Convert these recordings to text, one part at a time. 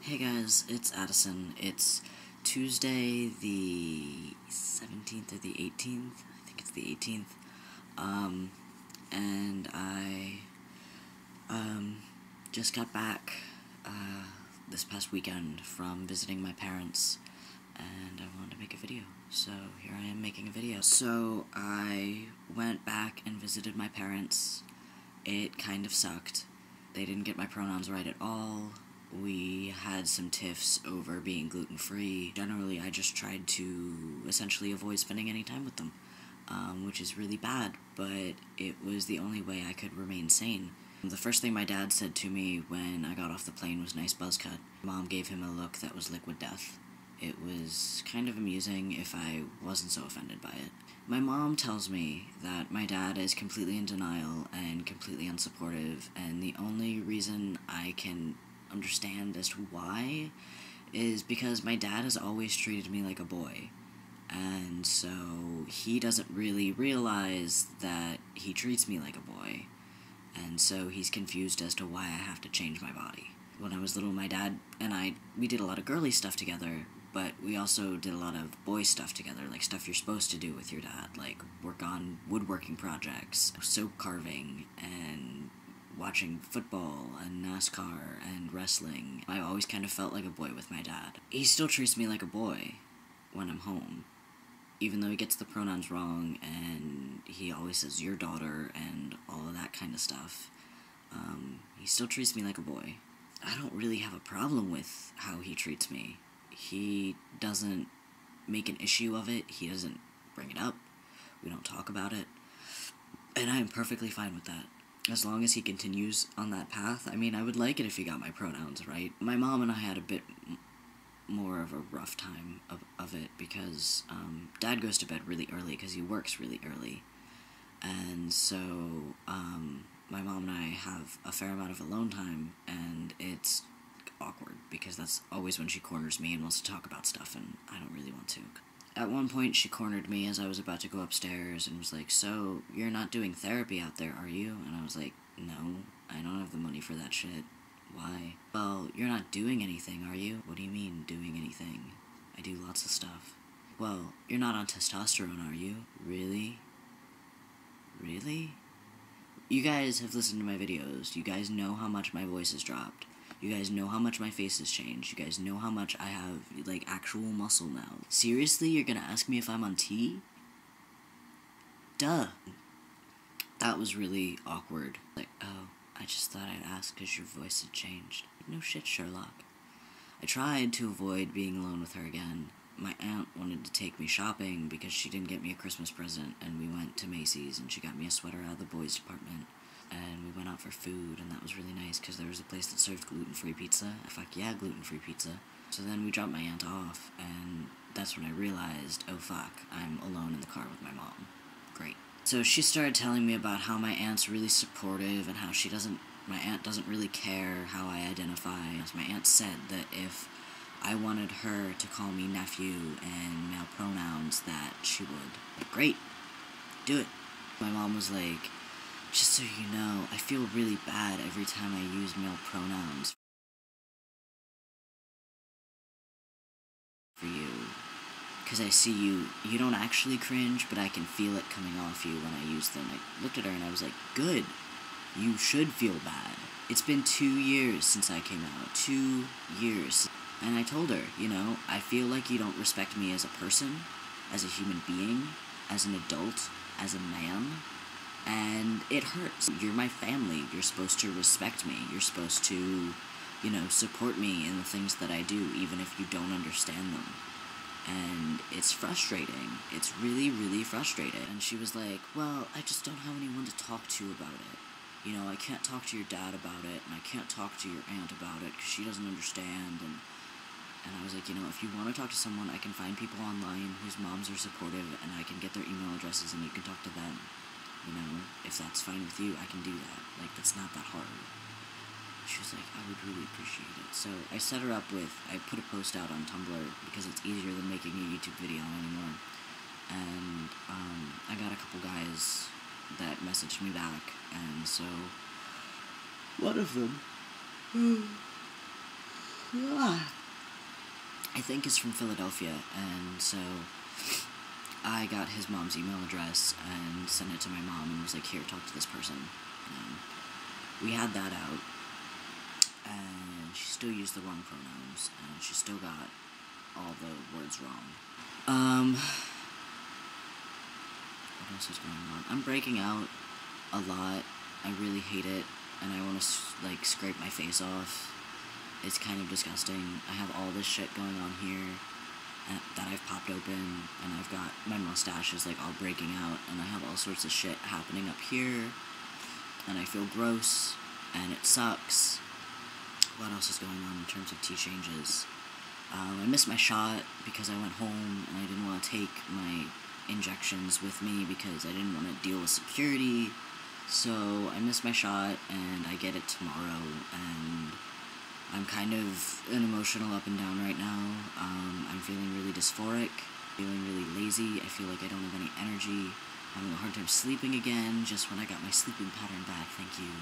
Hey guys, it's Addison. It's Tuesday the 17th or the 18th. I think it's the 18th. And I just got back this past weekend from visiting my parents, and I wanted to make a video. So here I am making a video. So I went back and visited my parents. It kind of sucked. They didn't get my pronouns right at all. We had some tiffs over being gluten-free. Generally, I just tried to essentially avoid spending any time with them, which is really bad, but it was the only way I could remain sane. The first thing my dad said to me when I got off the plane was, "Nice buzz cut." Mom gave him a look that was liquid death. It was kind of amusing if I wasn't so offended by it. My mom tells me that my dad is completely in denial and completely unsupportive, and the only reason I can understand as to why is because my dad has always treated me like a boy, and so he doesn't really realize that he treats me like a boy, and so he's confused as to why I have to change my body. When I was little, my dad and we did a lot of girly stuff together, but we also did a lot of boy stuff together, like stuff you're supposed to do with your dad, like work on woodworking projects, soap carving, and watching football and NASCAR and wrestling. I always kind of felt like a boy with my dad. He still treats me like a boy when I'm home, even though he gets the pronouns wrong, and he always says your daughter and all of that kind of stuff. He still treats me like a boy. I don't really have a problem with how he treats me. He doesn't make an issue of it. He doesn't bring it up. We don't talk about it. And I am perfectly fine with that. As long as he continues on that path. I mean, I would like it if he got my pronouns right. My mom and I had a bit more of a rough time of it because Dad goes to bed really early because he works really early. And so my mom and I have a fair amount of alone time, and it's awkward because that's always when she corners me and wants to talk about stuff, and I don't really want to. At one point, she cornered me as I was about to go upstairs and was like, "So, you're not doing therapy out there, are you?" And I was like, "No, I don't have the money for that shit." "Why?" "Well, you're not doing anything, are you?" "What do you mean, doing anything? I do lots of stuff." "Well, you're not on testosterone, are you?" "Really? Really?" You guys have listened to my videos. You guys know how much my voice has dropped. You guys know how much my face has changed. You guys know how much I have, like, actual muscle now. Seriously, you're gonna ask me if I'm on T? Duh. That was really awkward. Like, "Oh, I just thought I'd ask because your voice had changed." No shit, Sherlock. I tried to avoid being alone with her again. My aunt wanted to take me shopping because she didn't get me a Christmas present, and we went to Macy's, and she got me a sweater out of the boys' department. And we went out for food, and that was really nice because there was a place that served gluten-free pizza. Fuck yeah, gluten-free pizza. So then we dropped my aunt off, and that's when I realized, oh fuck, I'm alone in the car with my mom. Great. So she started telling me about how my aunt's really supportive and how my aunt doesn't really care how I identify. My aunt said that if I wanted her to call me nephew and male pronouns, that she would. Great. Do it. My mom was like, "Just so you know, I feel really bad every time I use male pronouns for you. Because I see you don't actually cringe, but I can feel it coming off you when I use them." I looked at her and I was like, "Good. You should feel bad. It's been 2 years since I came out. 2 years. And I told her, I feel like you don't respect me as a person, as a human being, as an adult, as a man. And it hurts. You're my family. You're supposed to respect me. You're supposed to, support me in the things that I do, even if you don't understand them. And it's frustrating. It's really, really frustrating." And she was like, "Well, I just don't have anyone to talk to about it. I can't talk to your dad about it, and I can't talk to your aunt about it because she doesn't understand." And I was like, if you want to talk to someone, I can find people online whose moms are supportive, and I can get their email addresses, and you can talk to them. If that's fine with you, I can do that. Like, that's not that hard. She was like, "I would really appreciate it." So I set her up I put a post out on Tumblr because it's easier than making a YouTube video anymore. And I got a couple guys that messaged me back, and so one of them I think is from Philadelphia, and so I got his mom's email address and sent it to my mom and was like, here, talk to this person. And we had that out, and she still used the wrong pronouns, and she still got all the words wrong. What else is going on? I'm breaking out a lot. I really hate it, and I want to, like, scrape my face off. It's kind of disgusting. I have all this shit going on here that I've popped open, and I've got my mustache is, like, all breaking out, and I have all sorts of shit happening up here, and I feel gross, and it sucks. What else is going on in terms of tea changes? I missed my shot because I went home, and I didn't want to take my injections with me because I didn't want to deal with security. So I missed my shot, and I get it tomorrow, and I'm kind of an emotional up and down right now. I'm feeling really dysphoric, feeling really lazy. I feel like I don't have any energy. I'm having a hard time sleeping again, just when I got my sleeping pattern back, thank you.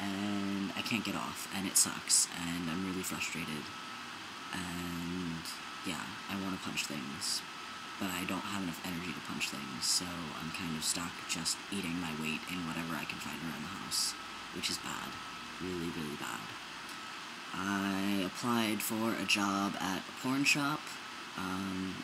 And I can't get off, and it sucks, and I'm really frustrated. And yeah, I want to punch things, but I don't have enough energy to punch things, so I'm kind of stuck just eating my weight in whatever I can find around the house, which is bad. Really, really bad. I applied for a job at a porn shop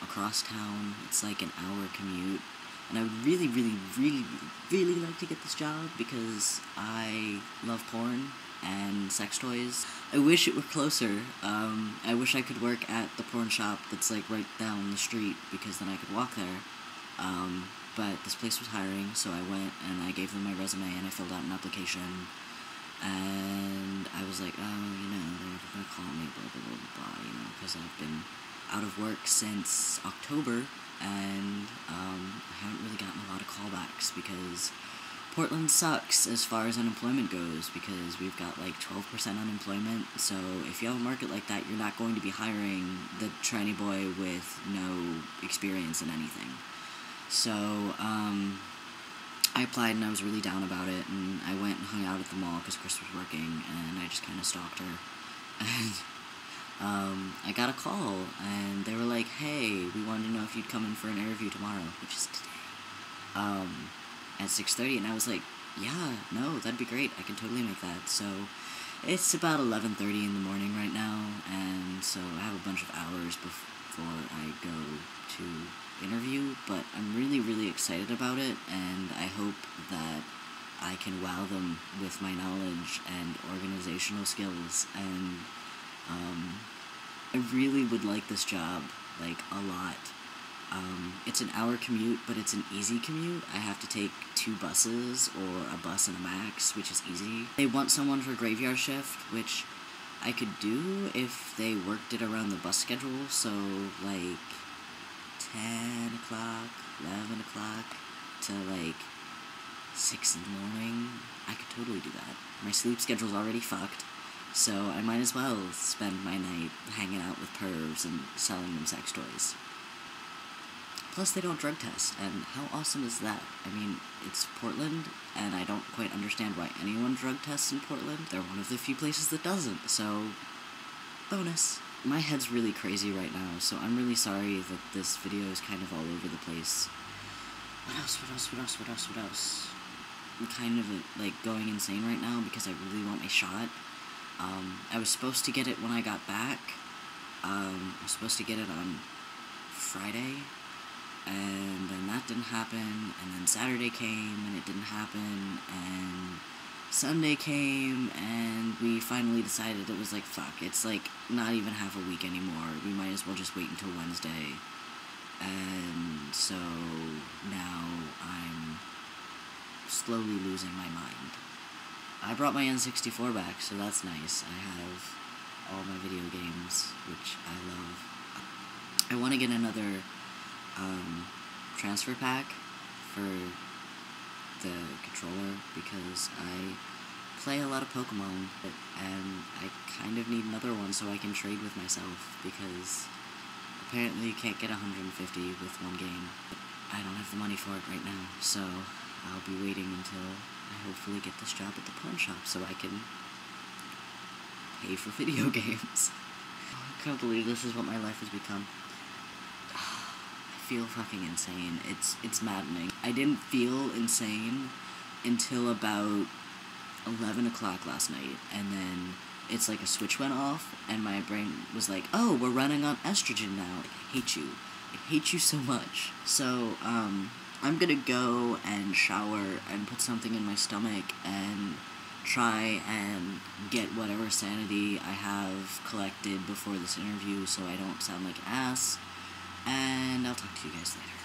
across town. It's like an hour commute, and I would really, really, really, really like to get this job because I love porn and sex toys. I wish it were closer. I wish I could work at the porn shop that's like right down the street because then I could walk there. But this place was hiring, so I went and I gave them my resume and I filled out an application. And I was like, oh, you know, they're gonna call me, blah, blah, blah, blah, you know, because I've been out of work since October, and I haven't really gotten a lot of callbacks because Portland sucks as far as unemployment goes because we've got like 12% unemployment, so if you have a market like that, you're not going to be hiring the tranny boy with no experience in anything. So, I applied and I was really down about it, and I went and hung out at the mall because Chris was working, and I just kind of stalked her, and I got a call, and they were like, hey, we wanted to know if you'd come in for an interview tomorrow, which is today, at 6:30, and I was like, yeah, no, that'd be great, I can totally make that. So it's about 11:30 in the morning right now, and so I have a bunch of hours before I go to interview, but I'm really, really excited about it, and I hope that I can wow them with my knowledge and organizational skills, and I really would like this job, like, a lot. It's an hour commute, but it's an easy commute. I have to take 2 buses, or a bus and a Max, which is easy. They want someone for graveyard shift, which I could do if they worked it around the bus schedule, so, like, 10 o'clock, 11 o'clock, to, like, 6 in the morning. I could totally do that. My sleep schedule's already fucked, so I might as well spend my night hanging out with pervs and selling them sex toys. Plus, they don't drug test, and how awesome is that? I mean, it's Portland, and I don't quite understand why anyone drug tests in Portland. They're one of the few places that doesn't, so bonus. My head's really crazy right now, so I'm really sorry that this video is kind of all over the place. What else? I'm kind of, like, going insane right now because I really want my shot. I was supposed to get it when I got back. I was supposed to get it on Friday, and then that didn't happen, and then Saturday came, and it didn't happen, and Sunday came, and we finally decided it was like, fuck, it's like not even half a week anymore, we might as well just wait until Wednesday, and so now I'm slowly losing my mind. I brought my N64 back, so that's nice. I have all my video games, which I love. I want to get another transfer pack for the controller because I play a lot of Pokemon, and I kind of need another one so I can trade with myself because apparently you can't get 150 with one game. I don't have the money for it right now, so I'll be waiting until I hopefully get this job at the pawn shop so I can pay for video games. can't believe this is what my life has become. I feel fucking insane. It's maddening. I didn't feel insane until about 11 o'clock last night, and then it's like a switch went off, and my brain was like, oh, we're running on estrogen now. Like, I hate you. I hate you so much. So, I'm gonna go and shower and put something in my stomach and try and get whatever sanity I have collected before this interview so I don't sound like an ass, and I'll talk to you guys later.